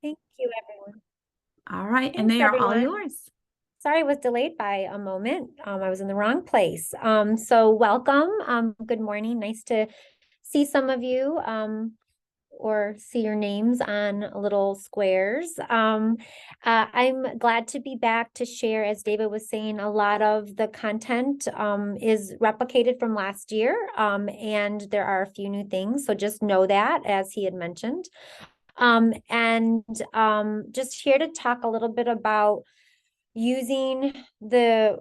Thank you, everyone. All right, and Thanks, they are all everyone. yours. Sorry I was delayed by a moment. I was in the wrong place. So welcome. Good morning. Nice to see some of you or see your names on little squares. I'm glad to be back to share, as David was saying, a lot of the content is replicated from last year, and there are a few new things. So just know that, as he had mentioned. And just here to talk a little bit about using the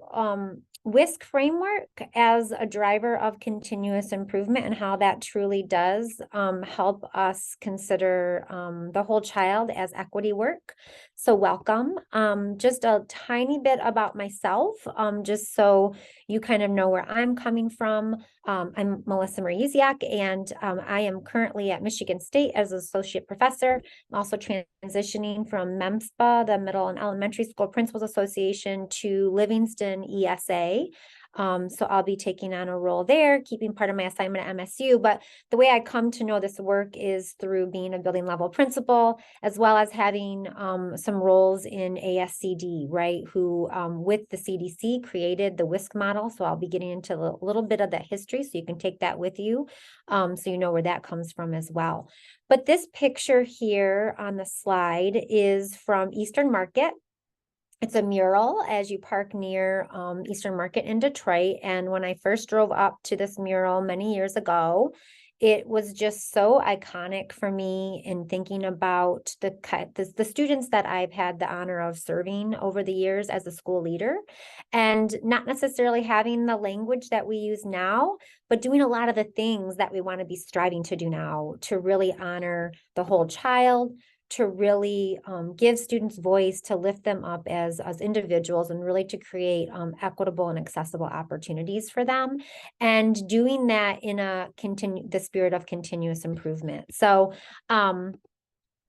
WISC framework as a driver of continuous improvement and how that truly does help us consider the whole child as equity work. So welcome. Just a tiny bit about myself, just so you kind of know where I'm coming from. I'm Melissa Mariziak, and I am currently at Michigan State as an associate professor. I'm also transitioning from MEMSPA, the Middle and Elementary School Principals Association, to Livingston ESA. So I'll be taking on a role there, keeping part of my assignment at MSU. But the way I come to know this work is through being a building level principal, as well as having some roles in ASCD, right? Who, with the CDC, created the WISC model. So I'll be getting into a little bit of that history, so you can take that with you, so you know where that comes from as well. But this picture here on the slide is from Eastern Market. It's a mural as you park near Eastern Market in Detroit. And when I first drove up to this mural many years ago, it was just so iconic for me in thinking about the students that I've had the honor of serving over the years as a school leader, and not necessarily having the language that we use now, but doing a lot of the things that we want to be striving to do now to really honor the whole child, to really give students voice, to lift them up as individuals, and really to create equitable and accessible opportunities for them, and doing that in the spirit of continuous improvement. So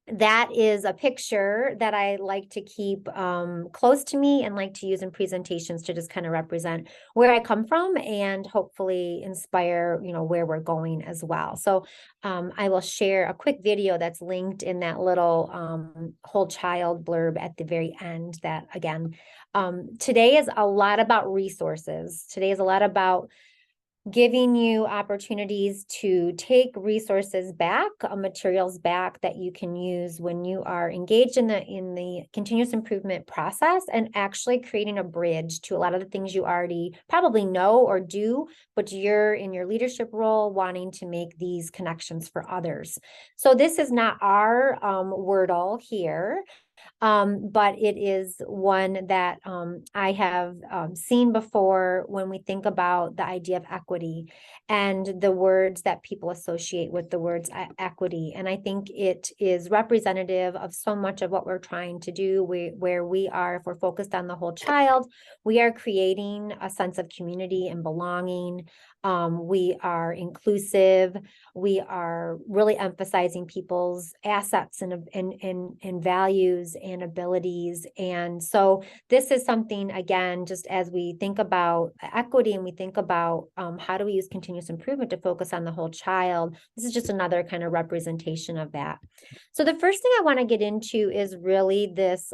that is a picture that I like to keep close to me and like to use in presentations to just kind of represent where I come from and hopefully inspire, where we're going as well. So I will share a quick video that's linked in that little whole child blurb at the very end. That, again, today is a lot about resources. Today is a lot about giving you opportunities to take resources back, materials back that you can use when you are engaged in the continuous improvement process, and actually creating a bridge to a lot of the things you already probably know or do, but you're in your leadership role wanting to make these connections for others. So this is not our Wordle here. But it is one that I have seen before when we think about the idea of equity and the words that people associate with the words equity. And I think it is representative of so much of what we're trying to do, where we are, if we're focused on the whole child, we are creating a sense of community and belonging. We are inclusive. We are really emphasizing people's assets and values and abilities. And so this is something, again, just as we think about equity and we think about how do we use continuous improvement to focus on the whole child, this is just another kind of representation of that. So the first thing I want to get into is really this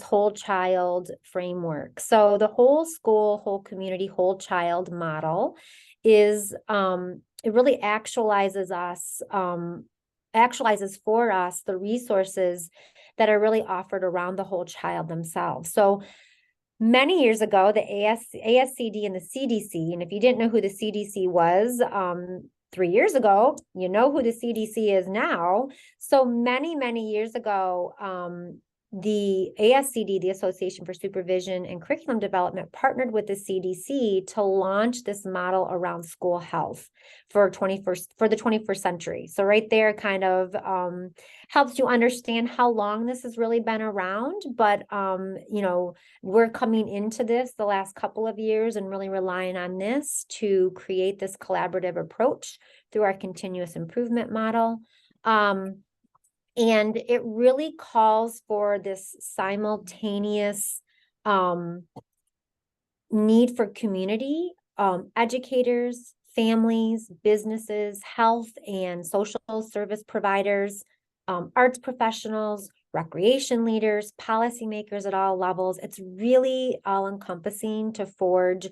whole child framework. So the whole school, whole community, whole child model is it really actualizes for us the resources that are really offered around the whole child themselves. So many years ago, the ASCD and the CDC, and if you didn't know who the CDC was 3 years ago, you know who the CDC is now. So many, many years ago, the ASCD, the Association for Supervision and Curriculum Development, partnered with the CDC to launch this model around school health for the 21st century. So right there kind of helps you understand how long this has really been around. But we're coming into this the last couple of years and really relying on this to create this collaborative approach through our continuous improvement model. And it really calls for this simultaneous need for community, educators, families, businesses, health and social service providers, arts professionals, recreation leaders, policymakers at all levels. It's really all encompassing to forge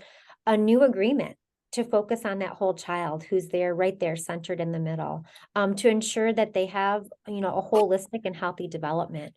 a new agreement to focus on that whole child who's there, right there, centered in the middle, to ensure that they have, a holistic and healthy development.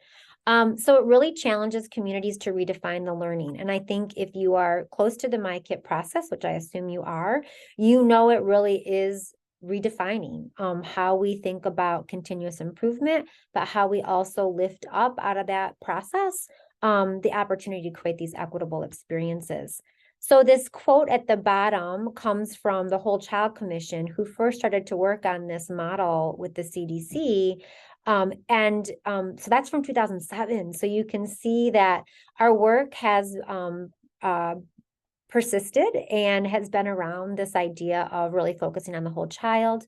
So it really challenges communities to redefine the learning. And I think if you are close to the MICIP process, which I assume you are, it really is redefining how we think about continuous improvement, but how we also lift up out of that process the opportunity to create these equitable experiences. So this quote at the bottom comes from the Whole Child Commission, who first started to work on this model with the CDC. So that's from 2007. So you can see that our work has persisted and has been around this idea of really focusing on the whole child.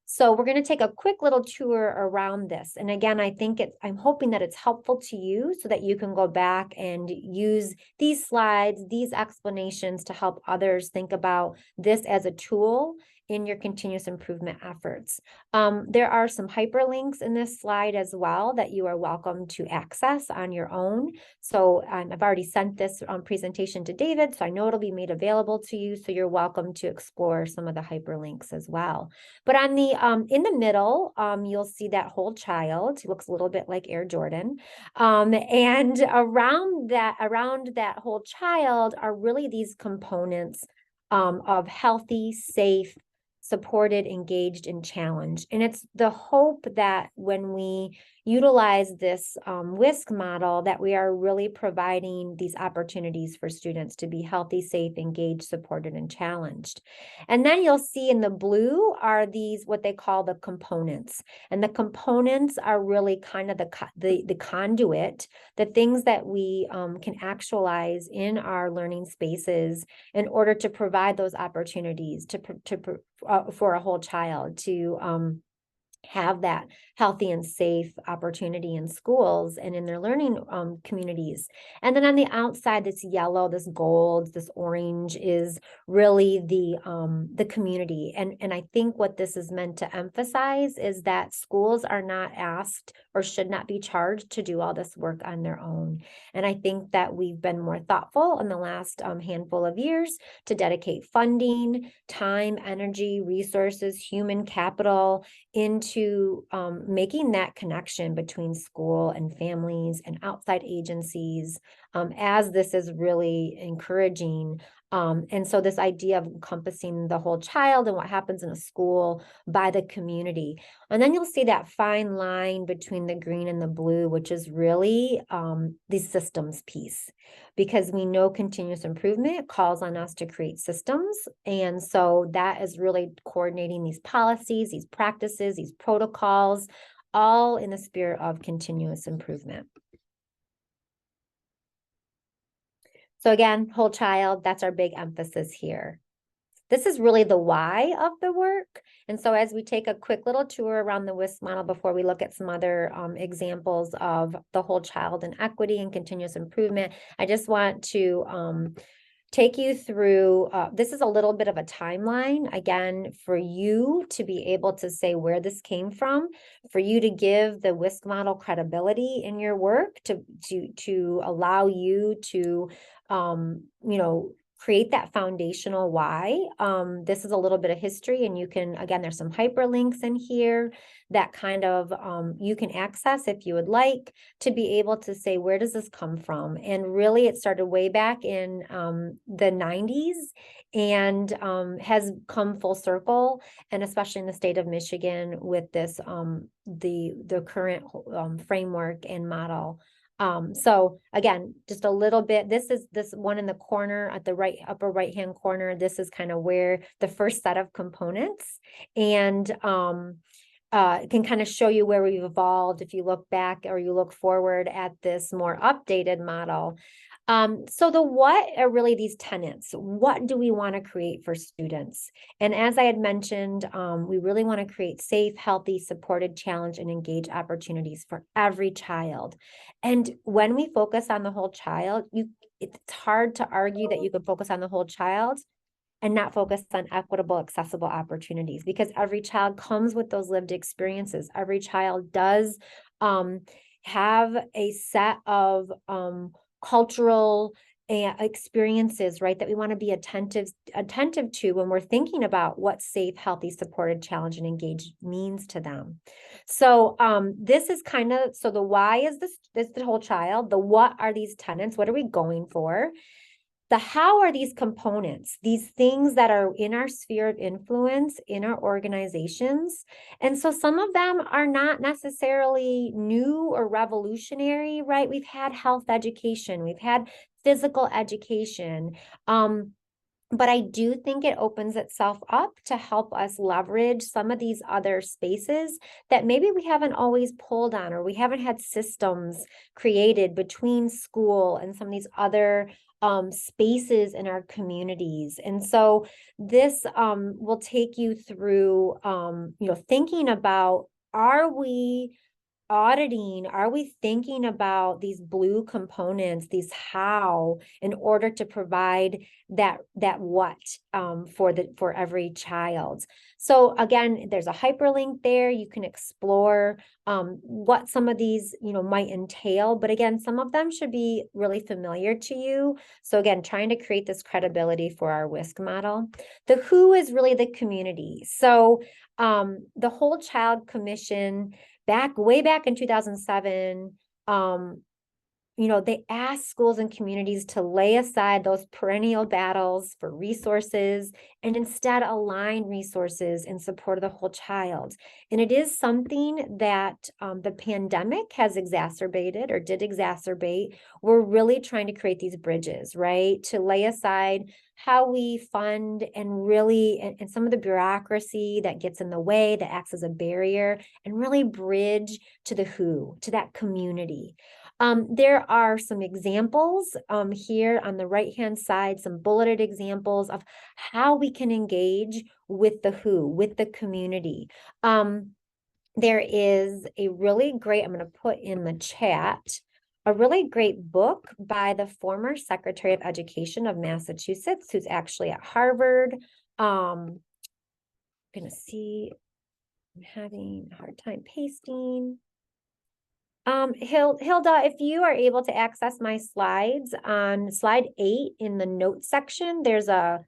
So we're going to take a quick little tour around this. And again, I'm hoping that it's helpful to you so that you can go back and use these slides, these explanations to help others think about this as a tool in your continuous improvement efforts. There are some hyperlinks in this slide as well that you are welcome to access on your own. So I've already sent this presentation to David, so I know it'll be made available to you. So you're welcome to explore some of the hyperlinks as well. But on the in the middle, you'll see that whole child. He looks a little bit like Air Jordan. And around that whole child are really these components of healthy, safe, supported, engaged, and challenged. And it's the hope that when we utilize this WISC model, that we are really providing these opportunities for students to be healthy, safe, engaged, supported, and challenged. And then you'll see in the blue are these, what they call the components. And the components are really kind of the conduit, the things that we can actualize in our learning spaces in order to provide those opportunities for a whole child to have that healthy and safe opportunity in schools and in their learning communities. And then on the outside, this yellow, this gold, this orange is really the community. And I think what this is meant to emphasize is that schools are not asked or should not be charged to do all this work on their own. And I think that we've been more thoughtful in the last handful of years to dedicate funding, time, energy, resources, human capital into making that connection between school and families and outside agencies, as this is really encouraging. And so this idea of encompassing the whole child and what happens in a school by the community. And then you'll see that fine line between the green and the blue, which is really the systems piece, because we know continuous improvement calls on us to create systems. And so that is really coordinating these policies, these practices, these protocols, all in the spirit of continuous improvement. So again, whole child, that's our big emphasis here. This is really the why of the work. And so as we take a quick little tour around the WISC model before we look at some other examples of the whole child and equity and continuous improvement, I just want to take you through, this is a little bit of a timeline, again, for you to be able to say where this came from, for you to give the WISC model credibility in your work, to allow you to, create that foundational why. This is a little bit of history, and you can, again, there's some hyperlinks in here that kind of you can access if you would like to be able to say, where does this come from? And really it started way back in the 90s and has come full circle, and especially in the state of Michigan with this, the current framework and model. So again, just a little bit, this is this one in the corner at the upper right hand corner. This is kind of where the first set of components, and it can kind of show you where we've evolved if you look back or you look forward at this more updated model. So the what are really these tenets. What do we want to create for students? And as I had mentioned, we really want to create safe, healthy, supported, challenge, and engage opportunities for every child. And when we focus on the whole child, it's hard to argue that you can focus on the whole child and not focus on equitable, accessible opportunities, because every child comes with those lived experiences. Every child does have a set of cultural experiences, right, that we want to be attentive to when we're thinking about what safe, healthy, supported, challenged, and engaged means to them. So this is kind of, so the why is this the whole child. The what are these tenets? What are we going for? The how are these components, these things that are in our sphere of influence in our organizations. And so some of them are not necessarily new or revolutionary, right? We've had health education, we've had physical education. But I do think it opens itself up to help us leverage some of these other spaces that maybe we haven't always pulled on, or we haven't had systems created between school and some of these other spaces in our communities. And so this will take you through, thinking about, are we auditing, are we thinking about these blue components, these how, in order to provide that what for every child. So again, there's a hyperlink there. You can explore what some of these might entail, but again, some of them should be really familiar to you. So again, trying to create this credibility for our WISC model. The who is really the community. So the Whole Child Commission, way back in 2007, they asked schools and communities to lay aside those perennial battles for resources and instead align resources in support of the whole child. And it is something that the pandemic has exacerbated, or did exacerbate. We're really trying to create these bridges, right? To lay aside how we fund and really, and some of the bureaucracy that gets in the way, that acts as a barrier, and really bridge to the who, to that community. There are some examples here on the right-hand side, some bulleted examples of how we can engage with the who, with the community. There is a really great, I'm going to put in the chat, a really great book by the former Secretary of Education of Massachusetts, who's actually at Harvard. I'm going to see, I'm having a hard time pasting. Hilda, if you are able to access my slides on slide 8 in the notes section, there's a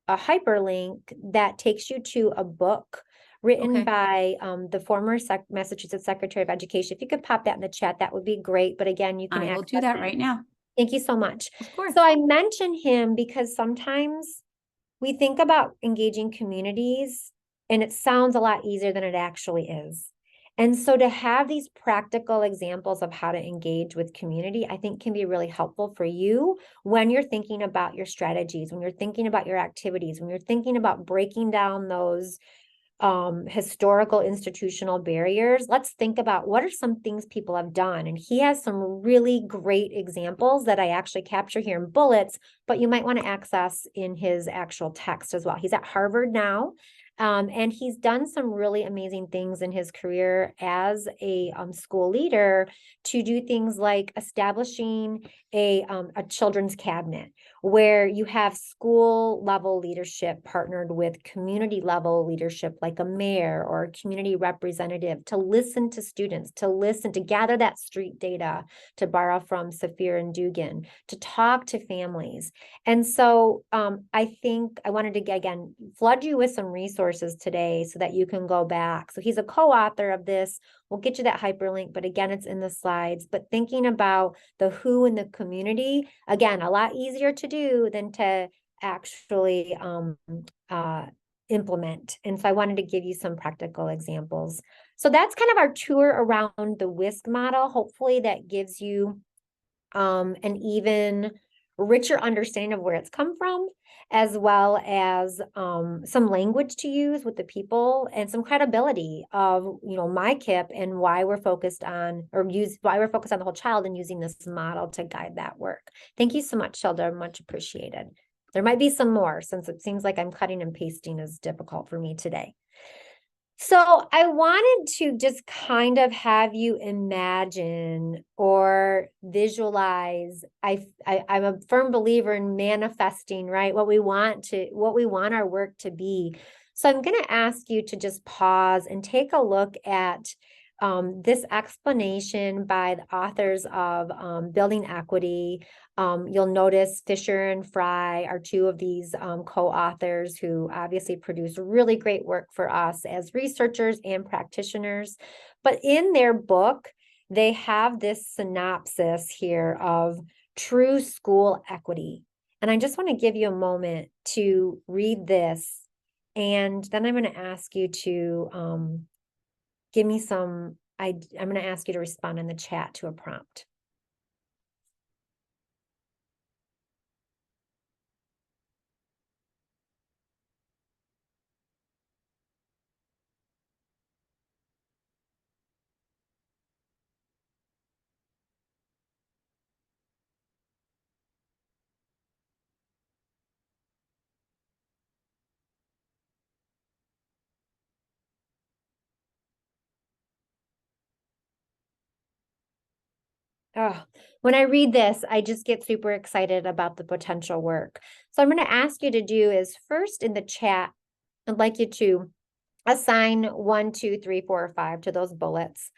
hyperlink that takes you to a book written by the former Massachusetts Secretary of Education. If you could pop that in the chat, that would be great. But again, you can I will do that right now. Thank you so much. Of course. So I mention him because sometimes we think about engaging communities and it sounds a lot easier than it actually is. And so to have these practical examples of how to engage with community, I think can be really helpful for you when you're thinking about your strategies, when you're thinking about your activities, when you're thinking about breaking down those historical institutional barriers. Let's think about what are some things people have done. And he has some really great examples that I actually capture here in bullets, but you might want to access in his actual text as well. He's at Harvard now. And he's done some really amazing things in his career as a school leader to do things like establishing a children's cabinet where you have school level leadership partnered with community level leadership like a mayor or a community representative to listen to students, to gather that street data, to borrow from Saphir and Dugan, to talk to families. And so I think I wanted to, again, flood you with some resources today so that you can go back. So he's a co-author of this. We'll get you that hyperlink, but again, it's in the slides. But thinking about the who in the community, again, a lot easier to do than to actually implement. And so I wanted to give you some practical examples. So that's kind of our tour around the WISC model. Hopefully that gives you an even richer understanding of where it's come from, as well as some language to use with the people and some credibility of MICIP and why we're focused on the whole child and using this model to guide that work. Thank you so much, Hilda. Much appreciated. There might be some more since it seems like I'm cutting and pasting is difficult for me today. So I wanted to just kind of have you imagine or visualize. I'm a firm believer in manifesting, right? What we want our work to be. So I'm going to ask you to just pause and take a look at this explanation by the authors of Building Equity. You'll notice Fisher and Fry are two of these co-authors who obviously produce really great work for us as researchers and practitioners. But in their book, they have this synopsis here of true school equity. And I just want to give you a moment to read this. And then I'm going to ask you to give me I'm going to ask you to respond in the chat to a prompt. Oh, when I read this, I just get super excited about the potential work. So I'm going to ask you to do is first in the chat, I'd like you to assign 1, 2, 3, 4, or 5 to those bullets.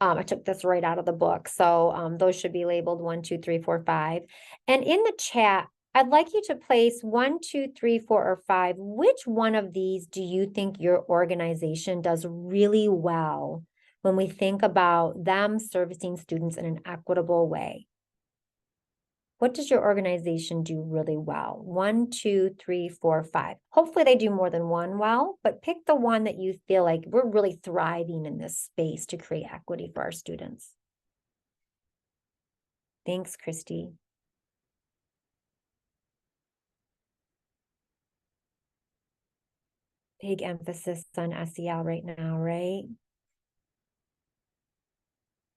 I took this right out of the book. So those should be labeled 1, 2, 3, 4, 5. And in the chat, I'd like you to place 1, 2, 3, 4, or 5. Which one of these do you think your organization does really well when we think about them servicing students in an equitable way? What does your organization do really well? 1, 2, 3, 4, 5. Hopefully they do more than one well, but pick the one that you feel like we're really thriving in this space to create equity for our students. Thanks, Christy. Big emphasis on SEL right now, right?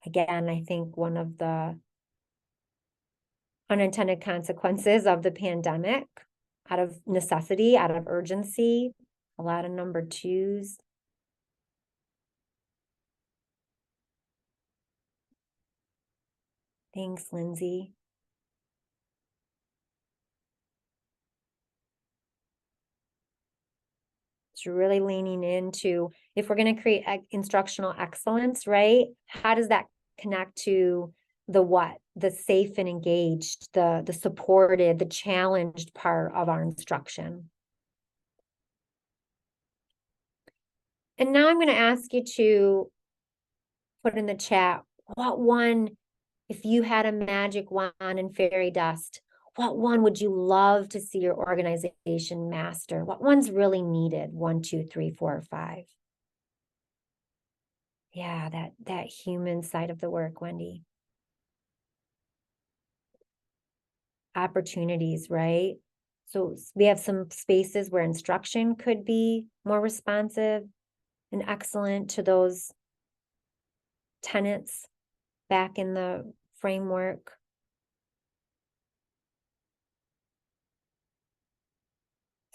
Again, I think one of the unintended consequences of the pandemic, out of necessity, out of urgency, a lot of number 2s. Thanks, Lindsay. It's really leaning into, if we're going to create instructional excellence, right? How does that connect to the what? The safe and engaged, the supported, the challenged part of our instruction. And now I'm going to ask you to put in the chat, what one, if you had a magic wand and fairy dust, what one would you love to see your organization master? What one's really needed? 1, 2, 3, 4, 5. Yeah, that human side of the work, Wendy. Opportunities, right? So we have some spaces where instruction could be more responsive and excellent to those tenets back in the framework.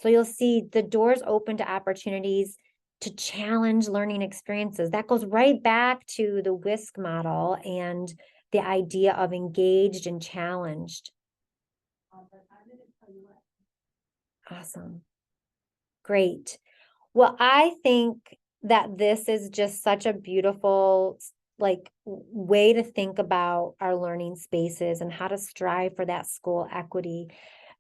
So you'll see the doors open to opportunities to challenge learning experiences. That goes right back to the WISC model and the idea of engaged and challenged. Awesome. Great. Well, I think that this is just such a beautiful way to think about our learning spaces and how to strive for that school equity.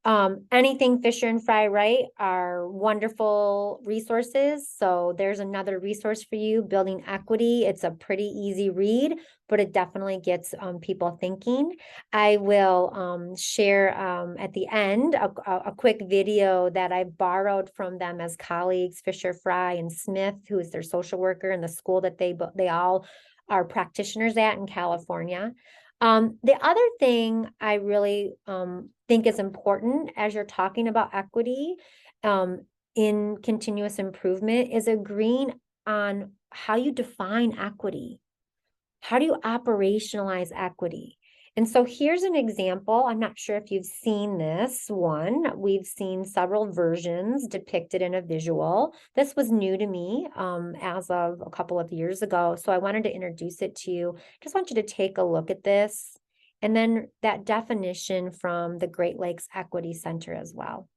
Anything Fisher and Fry write are wonderful resources. So there's another resource for you, Building Equity. It's a pretty easy read, but it definitely gets people thinking. I will share at the end a quick video that I borrowed from them as colleagues, Fisher, Fry, and Smith, who is their social worker in the school that they all are practitioners at in California. The other thing I really think is important as you're talking about equity in continuous improvement is agreeing on how you define equity. How do you operationalize equity? And so here's an example. I'm not sure if you've seen this one. We've seen several versions depicted in a visual. This was new to me as of a couple of years ago. So I wanted to introduce it to you. Just want you to take a look at this. And then that definition from the Great Lakes Equity Center as well.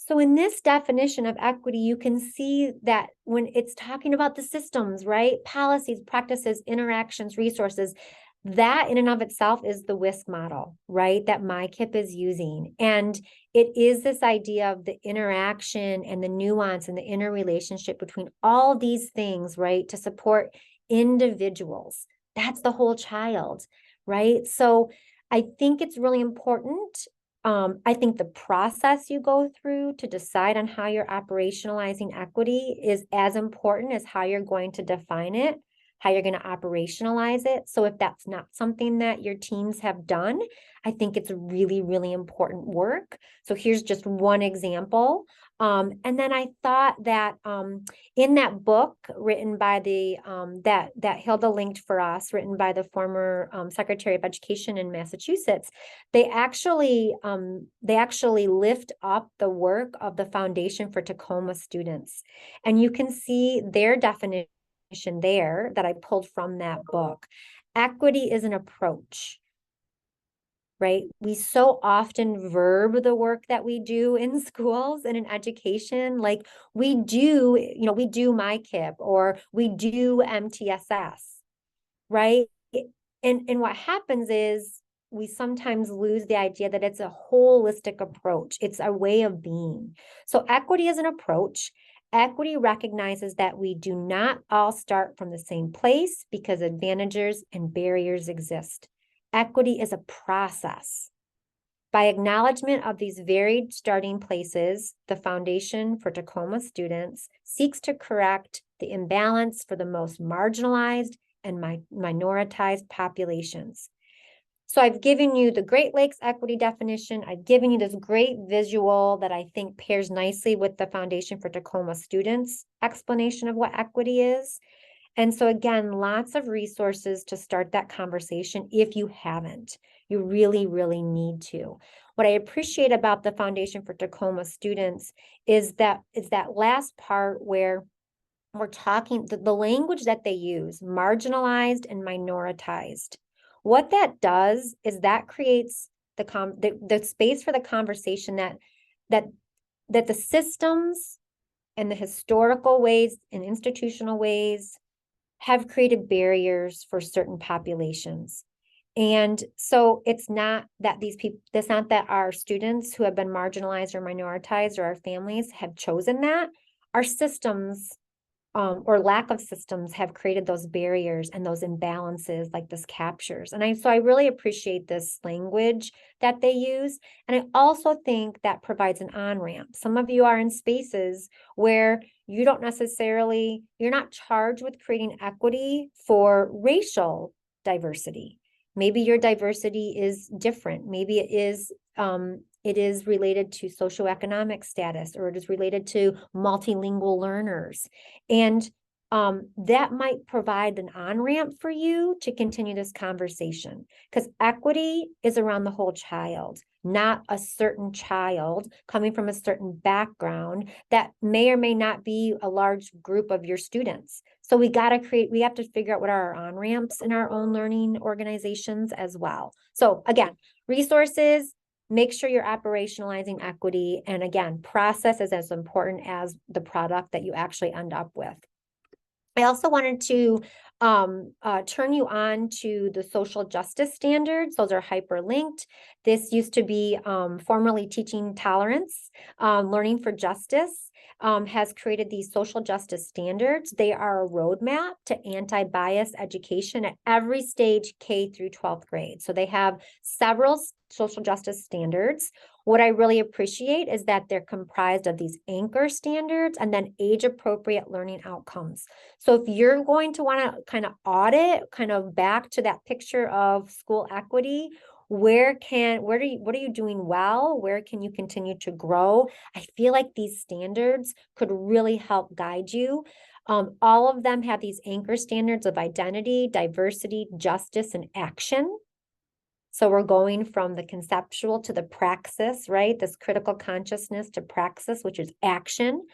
So in this definition of equity, you can see that when it's talking about the systems, right? Policies, practices, interactions, resources, that in and of itself is the WISC model, right? That MICIP is using. And it is this idea of the interaction and the nuance and the interrelationship between all these things, right? To support individuals. That's the whole child, right? So I think it's really important. I think the process you go through to decide on how you're operationalizing equity is as important as how you're going to define it, how you're going to operationalize it. So if that's not something that your teams have done, I think it's really, really important work. So here's just one example. And then I thought that in that book written by the that Hilda linked for us, written by the former Secretary of Education in Massachusetts, they actually lift up the work of the Foundation for Tacoma Students, and you can see their definition there that I pulled from that book. Equity is an approach, right? We so often verb the work that we do in schools and in education. Like we do, we do MICIP or we do MTSS, right? And what happens is we sometimes lose the idea that it's a holistic approach. It's a way of being. So equity is an approach. Equity recognizes that we do not all start from the same place because advantages and barriers exist. Equity is a process. By acknowledgement of these varied starting places, the Foundation for Tacoma Students seeks to correct the imbalance for the most marginalized and minoritized populations. So I've given you the Great Lakes equity definition. I've given you this great visual that I think pairs nicely with the Foundation for Tacoma Students explanation of what equity is. And so again, lots of resources to start that conversation if you haven't. You really, really need to. What I appreciate about the Foundation for Tacoma Students is that last part where we're talking, the language that they use, marginalized and minoritized. What that does is that creates the space for the conversation that the systems and the historical ways and institutional ways have created barriers for certain populations. And so it's not that it's not that our students who have been marginalized or minoritized or our families have chosen that. Our systems or lack of systems have created those barriers and those imbalances like this captures. And so I really appreciate this language that they use. And I also think that provides an on-ramp. Some of you are in spaces where you're not charged with creating equity for racial diversity. Maybe your diversity is different. Maybe it is related to socioeconomic status, or it is related to multilingual learners. And that might provide an on-ramp for you to continue this conversation, because equity is around the whole child, not a certain child coming from a certain background that may or may not be a large group of your students. So we have to figure out what are our on-ramps in our own learning organizations as well. So again, resources, make sure you're operationalizing equity. And again, process is as important as the product that you actually end up with. I also wanted to turn you on to the social justice standards. Those are hyperlinked. This used to be formerly Teaching Tolerance. Learning for Justice has created these social justice standards. They are a roadmap to anti-bias education at every stage, K through 12th grade. So they have several social justice standards. what I really appreciate is that they're comprised of these anchor standards and then age-appropriate learning outcomes. So if you're going to want to kind of audit, kind of back to that picture of school equity, what are you doing well? Where can you continue to grow? I feel like these standards could really help guide you. All of them have these anchor standards of identity, diversity, justice, and action. So we're going from the conceptual to the praxis, right? This critical consciousness to praxis, which is action.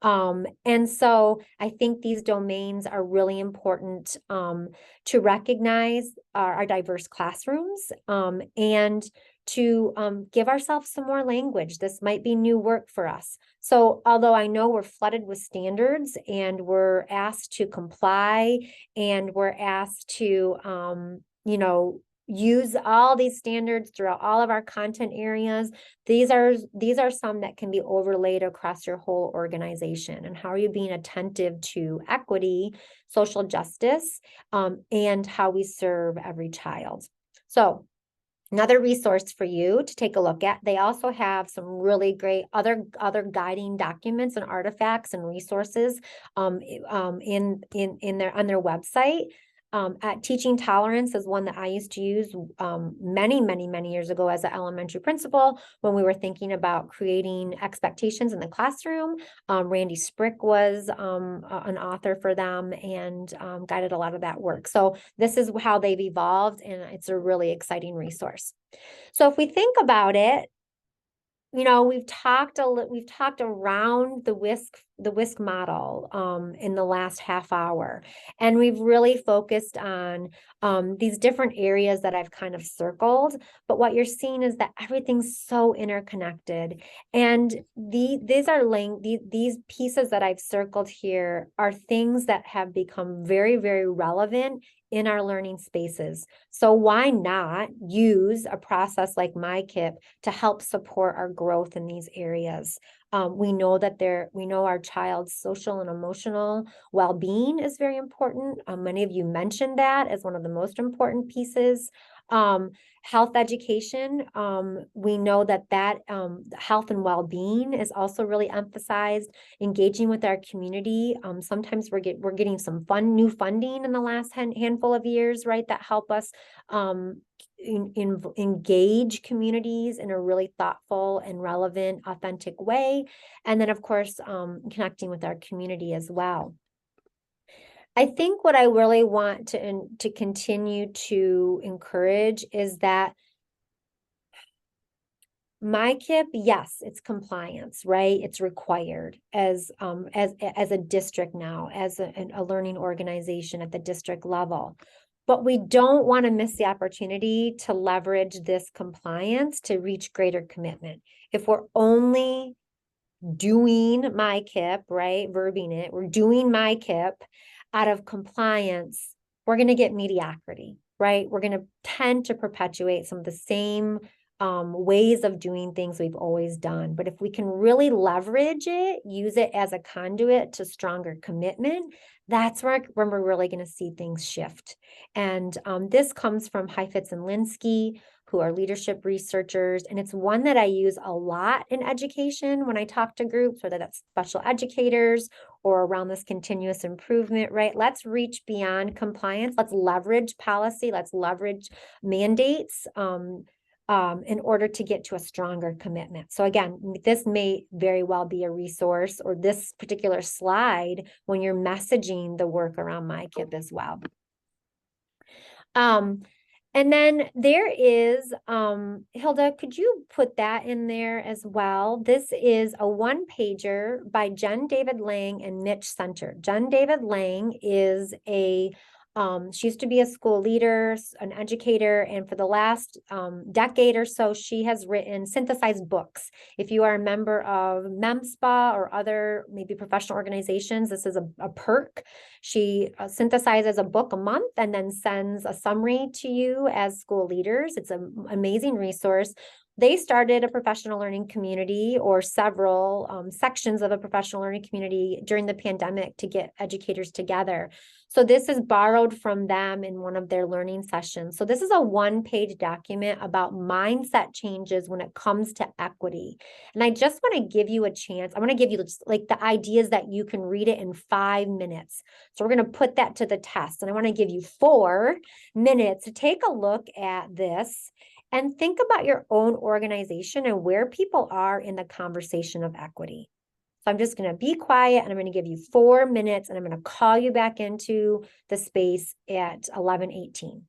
And so I think these domains are really important to recognize our diverse classrooms and to give ourselves some more language. This might be new work for us. So although I know we're flooded with standards and we're asked to comply and we're asked to, use all these standards throughout all of our content areas. These are some that can be overlaid across your whole organization. And how are you being attentive to equity, social justice, and how we serve every child? So another resource for you to take a look at. They also have some really great other guiding documents and artifacts and resources on their website. At Teaching Tolerance is one that I used to use many years ago as an elementary principal when we were thinking about creating expectations in the classroom. Randy Sprick was an author for them and guided a lot of that work. So this is how they've evolved, and it's a really exciting resource. So if we think about it, we've talked around the WISC model in the last half hour, and we've really focused on these different areas that I've kind of circled. But what you're seeing is that everything's so interconnected, and these pieces that I've circled here are things that have become very, very relevant in our learning spaces. So why not use a process like MICIP to help support our growth in these areas? We know our child's social and emotional well-being is very important. Many of you mentioned that as one of the most important pieces. Health education, we know that health and well-being is also really emphasized. Engaging with our community. Sometimes we're getting some new funding in the last handful of years, right, that help us engage communities in a really thoughtful and relevant, authentic way. And then, of course, connecting with our community as well. I think what I really want to continue to encourage is that MICIP, yes, it's compliance, right? It's required as a district now, as a learning organization at the district level. But we don't want to miss the opportunity to leverage this compliance to reach greater commitment. If we're only doing MICIP, right, verbing it, we're doing MICIP out of compliance, we're going to get mediocrity, right? We're going to tend to perpetuate some of the same ways of doing things we've always done. But if we can really leverage it, use it as a conduit to stronger commitment, that's when we're really going to see things shift. And this comes from Heifetz and Linsky, who are leadership researchers. And it's one that I use a lot in education when I talk to groups, whether that's special educators or around this continuous improvement, right? Let's reach beyond compliance. Let's leverage policy. Let's leverage mandates in order to get to a stronger commitment. So again, this may very well be a resource, or this particular slide, when you're messaging the work around MICIP as well. And then there is, Hilda, could you put that in there as well? This is a one-pager by Jen David Lang and Mitch Center. Jen David Lang is she used to be a school leader, an educator, and for the last decade or so, she has written synthesized books. If you are a member of MICIP or other maybe professional organizations, this is a perk. She synthesizes a book a month and then sends a summary to you as school leaders. It's an amazing resource. they started a professional learning community or several sections of a professional learning community during the pandemic to get educators together. So this is borrowed from them in one of their learning sessions. So this is a one-page document about mindset changes when it comes to equity. And I just want to give you a chance. I want to give you just like the ideas that you can read it in 5 minutes. So we're going to put that to the test. And I want to give you 4 minutes to take a look at this and think about your own organization and where people are in the conversation of equity. So I'm just going to be quiet and I'm going to give you 4 minutes and I'm going to call you back into the space at 11:18.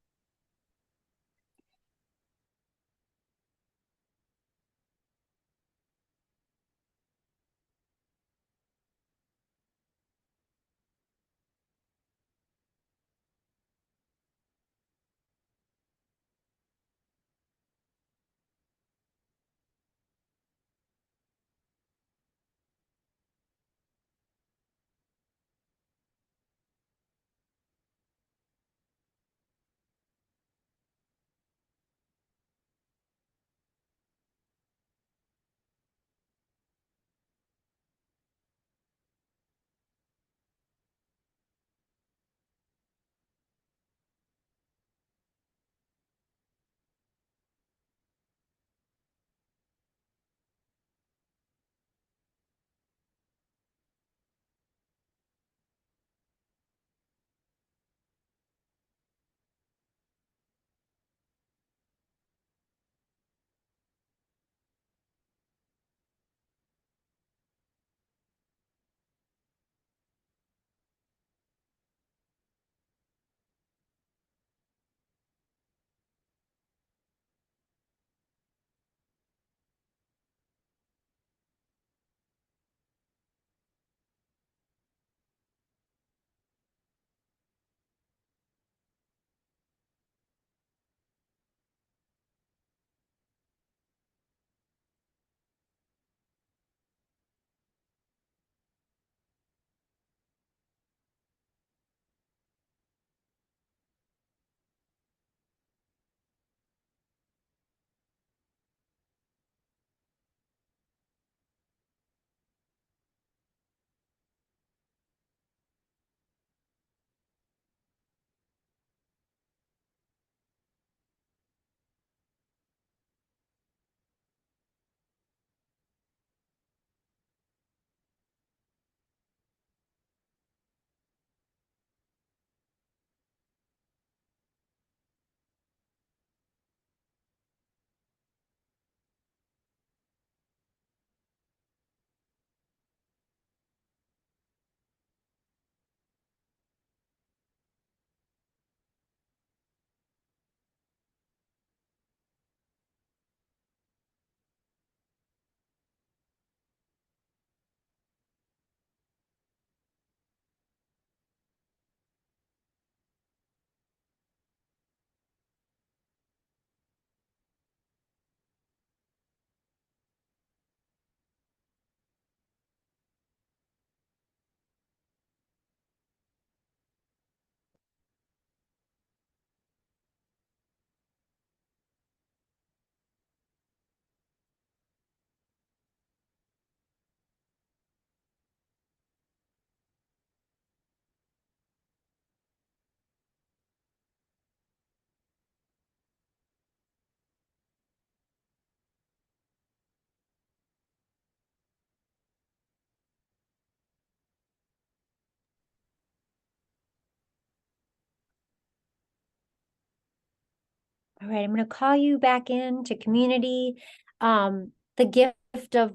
All right, I'm going to call you back into community. The gift of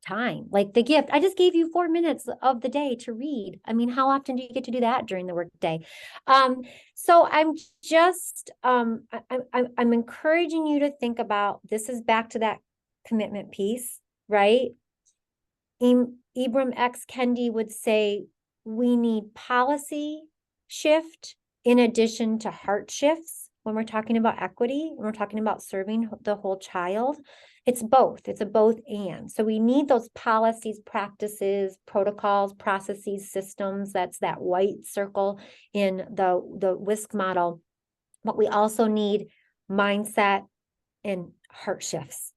time, like the gift. I just gave you 4 minutes of the day to read. I mean, how often do you get to do that during the workday? So I'm just I'm encouraging you to think about this is back to that commitment piece, right? Ibram X. Kendi would say we need policy shift in addition to heart shifts when we're talking about equity, when we're talking about serving the whole child. It's both. It's a both and. So we need those policies, practices, protocols, processes, systems. That's that white circle in the WISC model. But we also need mindset and heart shifts.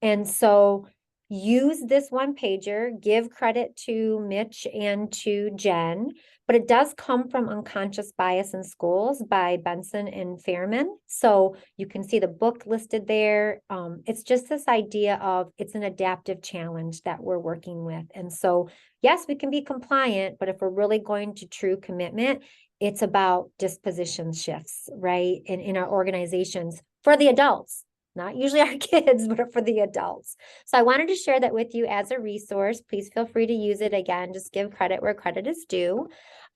And so use this one pager, give credit to Mitch and to Jen, but it does come from Unconscious Bias in Schools by Benson and Fairman. So you can see the book listed there. It's just this idea of it's an adaptive challenge that we're working with. And so, yes, we can be compliant, but if we're really going to true commitment, it's about disposition shifts, right? In our organizations for the adults, not usually our kids, but for the adults. So I wanted to share that with you as a resource. Please feel free to use it. Again, just give credit where credit is due.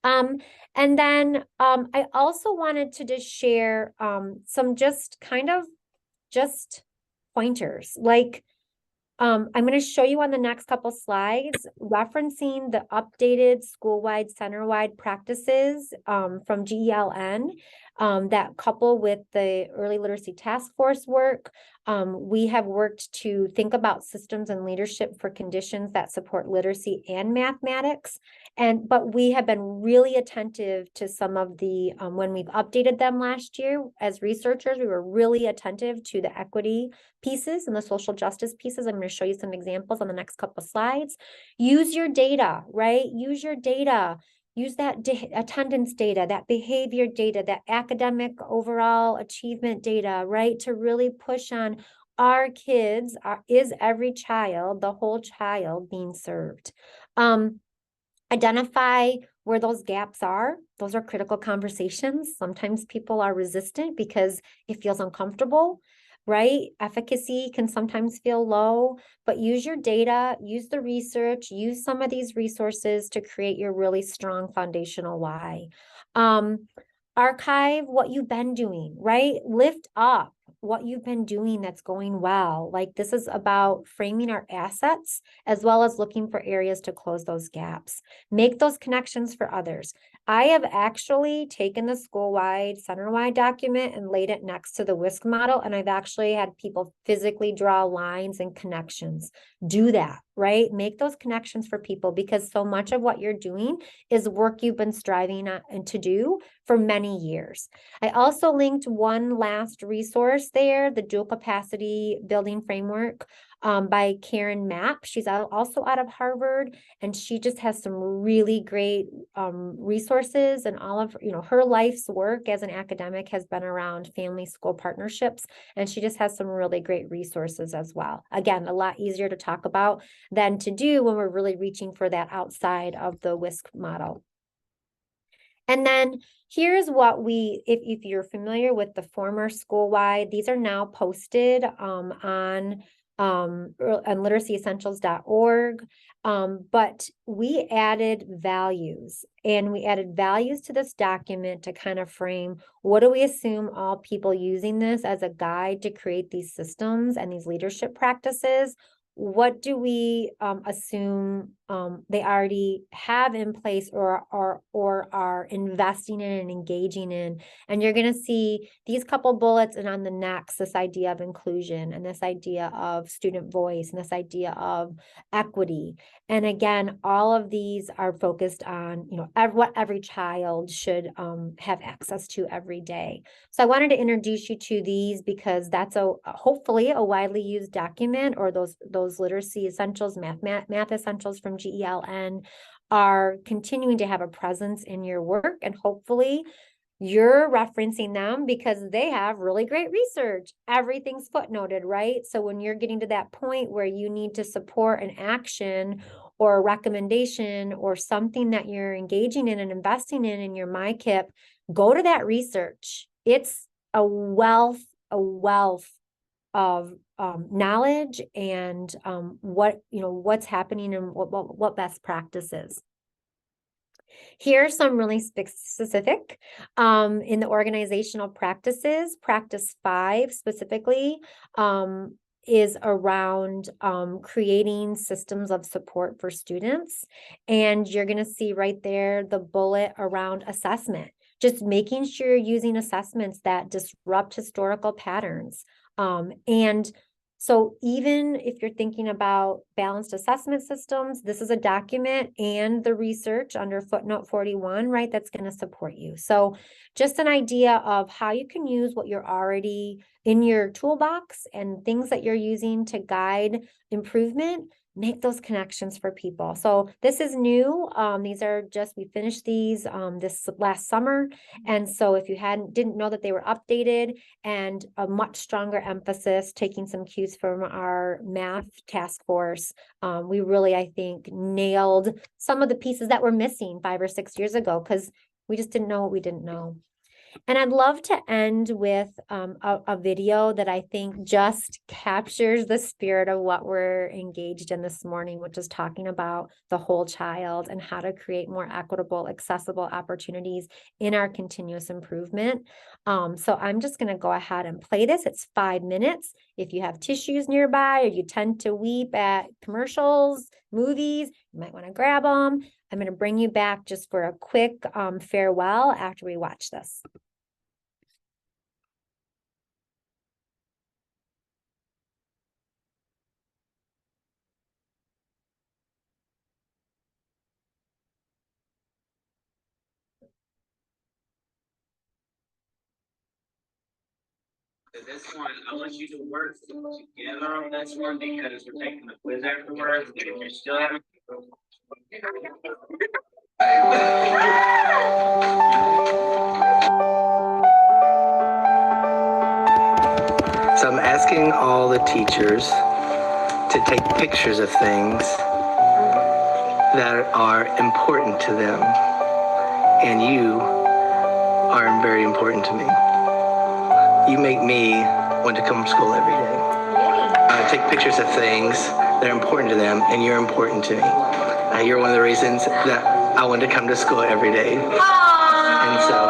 And then I also wanted to just share some just kind of just pointers. Like I'm going to show you on the next couple slides, referencing the updated school-wide, center-wide practices from GELN that couple with the early literacy task force work. We have worked to think about systems and leadership for conditions that support literacy and mathematics. But we have been really attentive to some of the, when we've updated them last year as researchers, we were really attentive to the equity pieces and the social justice pieces. I'm going to show you some examples on the next couple of slides. Use your data, right? Use your data. Use that attendance data, that behavior data, that academic overall achievement data, right? To really push on our kids, is every child, the whole child being served? Identify where those gaps are. Those are critical conversations. Sometimes people are resistant because it feels uncomfortable, right? Efficacy can sometimes feel low, but use your data, use the research, use some of these resources to create your really strong foundational why. Archive what you've been doing, right? Lift up what you've been doing that's going well. Like this is about framing our assets as well as looking for areas to close those gaps. Make those connections for others. I have actually taken the school-wide, center-wide document and laid it next to the WISC model, and I've actually had people physically draw lines and connections. Do that, right? Make those connections for people because so much of what you're doing is work you've been striving to do for many years. I also linked one last resource there, the dual capacity building framework by Karen Mapp. She's also out of Harvard, and she just has some really great resources, and all of her life's work as an academic has been around family school partnerships, and she just has some really great resources as well. Again, a lot easier to talk about than to do when we're really reaching for that outside of the WISC model. And then here's what if you're familiar with the former school-wide, these are now posted on literacyessentials.org. But we added values, and we added values to this document to kind of frame what do we assume all people using this as a guide to create these systems and these leadership practices. What do we assume they already have in place or are investing in and engaging in? And you're going to see these couple bullets, and on the next, this idea of inclusion and this idea of student voice and this idea of equity. And again, all of these are focused on, what every child should have access to every day. So I wanted to introduce you to these because that's hopefully a widely used document, or those literacy essentials, math essentials from GELN are continuing to have a presence in your work, and hopefully you're referencing them because they have really great research. Everything's footnoted, right? So when you're getting to that point where you need to support an action or a recommendation or something that you're engaging in and investing in your MICIP, go to that research. It's a wealth of knowledge and what's happening and what best practices. Here's some really specific in the organizational practices. Practice 5 specifically is around creating systems of support for students. And you're going to see right there the bullet around assessment. Just making sure you're using assessments that disrupt historical patterns and So even if you're thinking about balanced assessment systems, this is a document and the research under footnote 41, right, that's going to support you. So just an idea of how you can use what you're already in your toolbox and things that you're using to guide improvement. Make those connections for people. So this is new. These are just, we finished these this last summer. And so if you didn't know that they were updated, and a much stronger emphasis, taking some cues from our math task force, we really, I think, nailed some of the pieces that were missing 5 or 6 years ago, because we just didn't know what we didn't know. And I'd love to end with a video that I think just captures the spirit of what we're engaged in this morning, which is talking about the whole child and how to create more equitable, accessible opportunities in our continuous improvement. So I'm just going to go ahead and play this. It's 5 minutes. If you have tissues nearby or you tend to weep at commercials, movies, you might want to grab them. I'm going to bring you back just for a quick farewell after we watch this. This one, I want you to work together on this one because we're taking the quiz afterwards. And if you're still having So I'm asking all the teachers to take pictures of things that are important to them. And you are very important to me. You make me want to come to school every day. Take pictures of things that are important to them, and you're important to me. You're one of the reasons that I want to come to school every day. And so,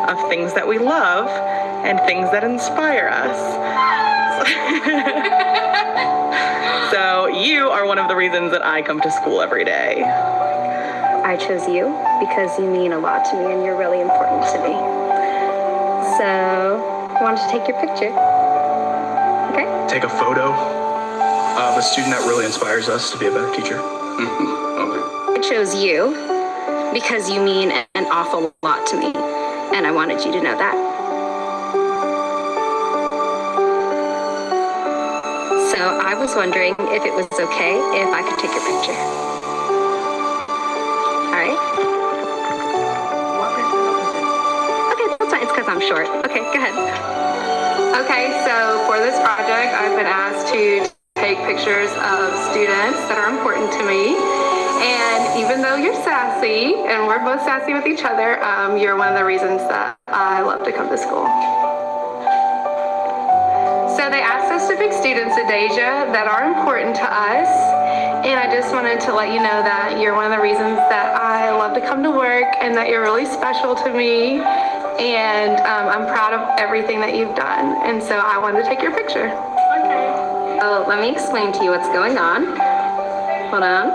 of things that we love and things that inspire us. So you are one of the reasons that I come to school every day. I chose you because you mean a lot to me and you're really important to me. So I wanted to take your picture. Okay? Take a photo of a student that really inspires us to be a better teacher. I chose you because you mean an awful lot to me, and I wanted you to know that. So I was wondering if it was okay if I could take your picture. All right? Okay, that's fine. It's because I'm short. Okay, go ahead. Okay, so for this project, I've been asked to take pictures of students that are important to me. And even though you're sassy, and we're both sassy with each other, you're one of the reasons that I love to come to school. So they asked us to pick students at Deja that are important to us. And I just wanted to let you know that you're one of the reasons that I love to come to work and that you're really special to me. And I'm proud of everything that you've done. And so I wanted to take your picture. Okay. So let me explain to you what's going on. Hold on.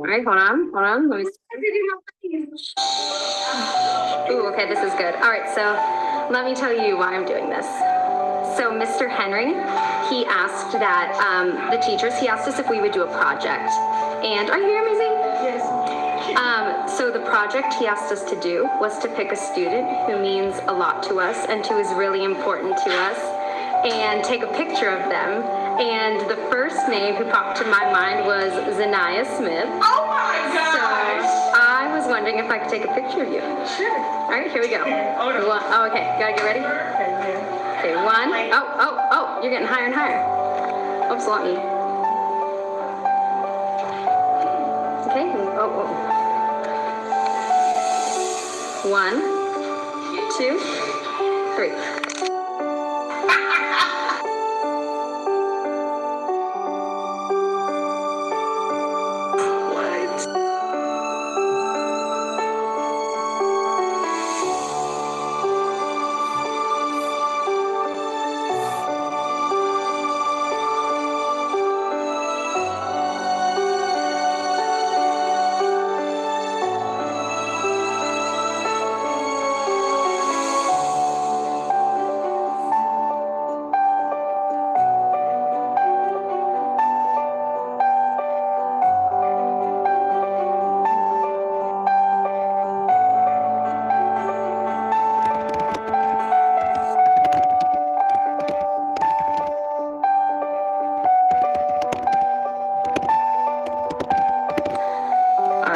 All right, hold on. Let me. Ooh, okay, this is good. All right, so let me tell you why I'm doing this. So Mr. Henry, he asked that the teachers, he asked us if we would do a project. And are you here, Maisie? Yes. So the project he asked us to do was to pick a student who means a lot to us and who is really important to us and take a picture of them. And the first name who popped to my mind was Zanaya Smith. Oh my gosh! So I was wondering if I could take a picture of you. Sure. All right, here we go. Okay. Oh, okay, gotta get ready? Okay, one. Oh, you're getting higher and higher. Oops, let me. Okay, oh. 1, 2, 3.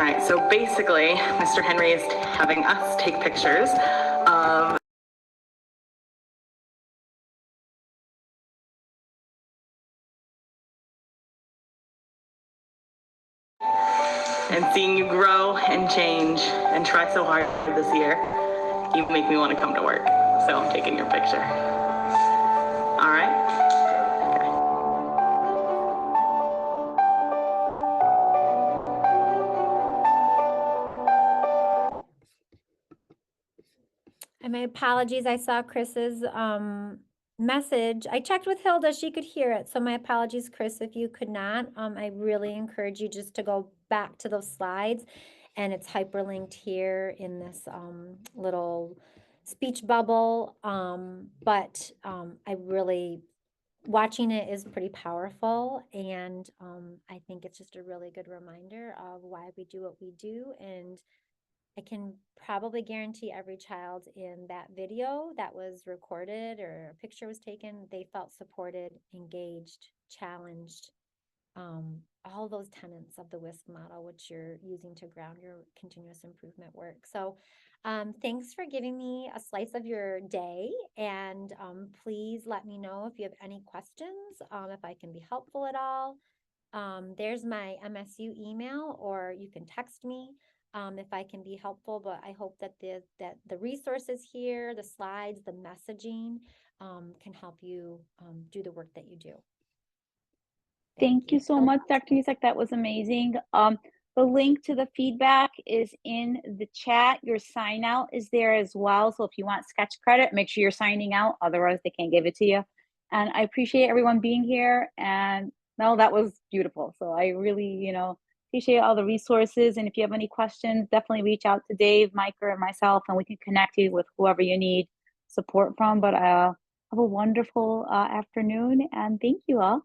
right, so basically, Mr. Henry is having us take pictures of and seeing you grow and change and try so hard this year. You make me want to come to work, so I'm taking your picture. All right? And my apologies, I saw Chris's message. I checked with Hilda, she could hear it. So my apologies, Chris, if you could not. I really encourage you just to go back to those slides, and it's hyperlinked here in this little speech bubble. But I really, watching it is pretty powerful, and I think it's just a really good reminder of why we do what we do. And I can probably guarantee every child in that video that was recorded or a picture was taken, they felt supported, engaged, challenged, all those tenets of the WISC model, which you're using to ground your continuous improvement work. So thanks for giving me a slice of your day, and please let me know if you have any questions, if I can be helpful at all. There's my MSU email, or you can text me if I can be helpful. But I hope that the resources here, the slides, the messaging can help you do the work that you do. Thank you so much, Dr. Musak. That was amazing. The link to the feedback is in the chat. Your sign out is there as well. So if you want sketch credit, make sure you're signing out. Otherwise, they can't give it to you. And I appreciate everyone being here. And no, that was beautiful. So I really, appreciate all the resources. And if you have any questions, definitely reach out to Dave, Micah, or myself, and we can connect you with whoever you need support from. But have a wonderful afternoon, and thank you all.